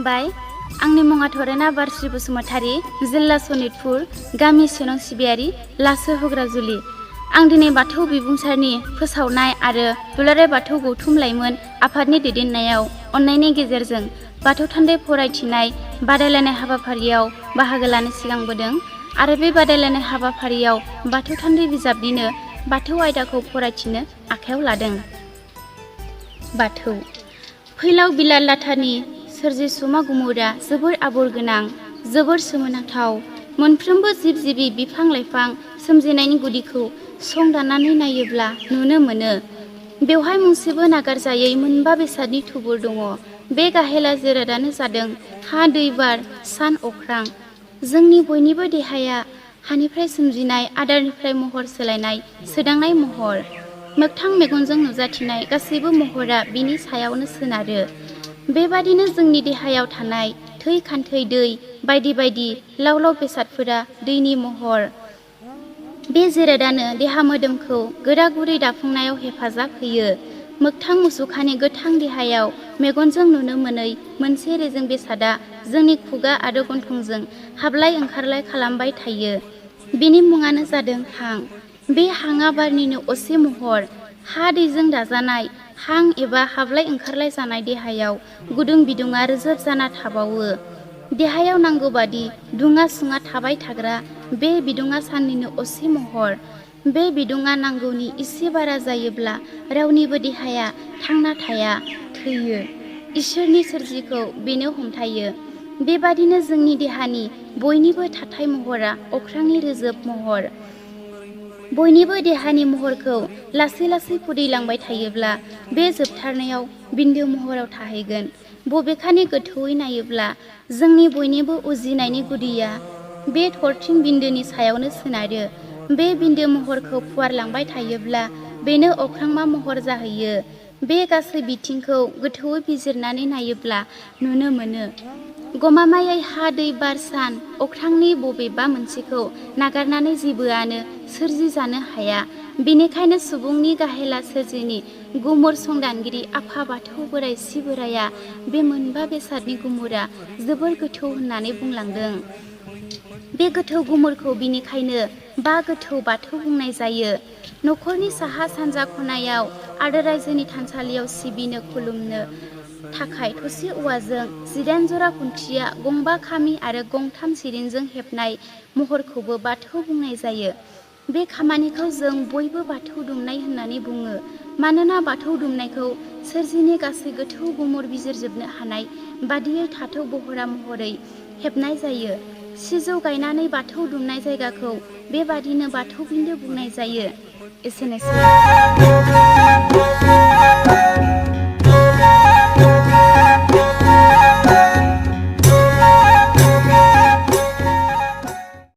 खुलुमबाय। आंनि मुङा थरेना बारस्रि बसुमतारी, जिल्ला सनितपुर, गामि सेनं सिबियारि, लासो होग्राजुलि। आं दिनै बाथौ बिबुंसारनि फोसावनाय आरो दुलाराय बाथौ गौथुम लाइमोन आफादनि दैदेननायाव अननायनि गेजेरजों बाथौ थान्दै फरायथिनाय बादायलायनाय हाबाफारियाव बाहागो लानो सिगांबोदों आरो बे बादायलायनाय हाबाफारियाव बाथौ थान्दै बिजाबनिनो बाथौ आयदाखौ फरायथिनो आखायाव लादों। बाथौ फैलाव बिलात लाथानि सोरजिसुमा गुमुरा जोबोर आबर गोनां, जोबोर सोमोनांथाव। मोनफ्रोमबो जिब जिबि बिफां लाइफां सोमजिनायनि गुदिखौ संदाननानै नायोब्ला नुनो मोनो। बेवहाय मोनसेबो नागारजायै मोनबा बेसादनि थुबुर दङ। बे गाहेला जिरादानो जादों हा, दै, बार, सान, अख्रां। जोंनि बयनिबो देहाया हानिफ्राय सोमजिनाय, आदारनिफ्राय महर सोलायनाय, सोदांनाय महर। मोगथां मेगनजों नुजाथिनाय गासैबो महरा बिनि सायावनो सोनारो। बेबादिनो जोंनि देहायाव थानाय थै, खान्थै, दै बायदि बायदि लाव लाव बेसादफोरा दैनि महर। बे जिरादानो देहा मोदोमखौ गोरा गुरै दाफुंनायाव हेफाजाब होयो। मोगथां मुसुखानि गोथां देहायाव मेगनजों नुनो मोनै मोनसे रेजें बेसादा जोंनि खुगा आरो गन्थंजों हाबलाय ओंखारलाय खालामबाय थायो। बेनि मुङानो जादों हां। बे हांआ बारनिनो असे महर। हा दैजों दाजानाय हां एबा हाबलाय ओंखारलाय जानाय देहायाव गुदुं बिदुङा रोजोब जाना थाबावो। देहायाव नांगौ बादि दुङा सुङा थाबाय थाग्रा बे बिदुङा साननिनो असे महर। बे बिदुङा नांगौनि इसे बारा जायोब्ला रावनिबो देहाया थांना थाया, थैयो। इसोरनि सोरजिखौ बेनो हमथायो। बेबादिनो जोंनि देहानि बयनिबो थाथाय महरा अख्रांनि रोजोब महर। बयनिबो देहानि महरखौ लासै लासै फुदैलांबाय थायोब्ला बे जोबथारनायाव बिन्दो महराव थाहैगोन। बबेखानि गोथौयै नायोब्ला जोंनि बयनिबो उजिनायनि गुदिया बे थरथिं बिन्दोनि सायावनो सोनारो। बे बिन्दो महरखौ फुवारलांबाय थायोब्ला बेनो अख्रांमा महर जाहैयो। बे गासै बिथिंखौ गोथौयै बिजिरनानै नायोब्ला नुनो मोनो गमामायै हा, दै, बार, सान, अख्रांनि बबेबा मोनसेखौ नागारनानै जेबोआनो सोरजिजानो हाया। बेनिखायनो सुबुंनि गाहेला सोरजिनि गुमुर संदानगिरि आफा बाथौ बोराइ सि बोराइया बे मोनबा बेसादनि गुमुरा जोबोर गोथौ होननानै बुंलांदों। बे गोथौ गुमुरखौ बिनिखायनो बा गोथौ बाथौ बुंनाय जायो। न'खरनि साहा सानजा खनायाव आरो रायजोनि थानसालियाव सिबिनो खुलुमनो थाखाय थसे औवाजों 18 जरा खुन्थिया, गंबा खामि आरो गंथाम सिरिंजों हेबनाय महरखौबो बाथौ बुंनाय जायो। बे खामानिखौ जों बयबो बाथौ दुमनाय होननानै बुङो। मानोना बाथौ दुमनायखौ सोरजिनि गासै गोथौ गुमुर बिजिरजोबनो हानाय बादियै थाथौ बहरा महरै हेबनाय जायो। सिजौ गायनानै बाथौ दुमनाय जायगाखौ बेबादिनो बाथौ बिन्दो बुंनाय जायो। एसेनोसै।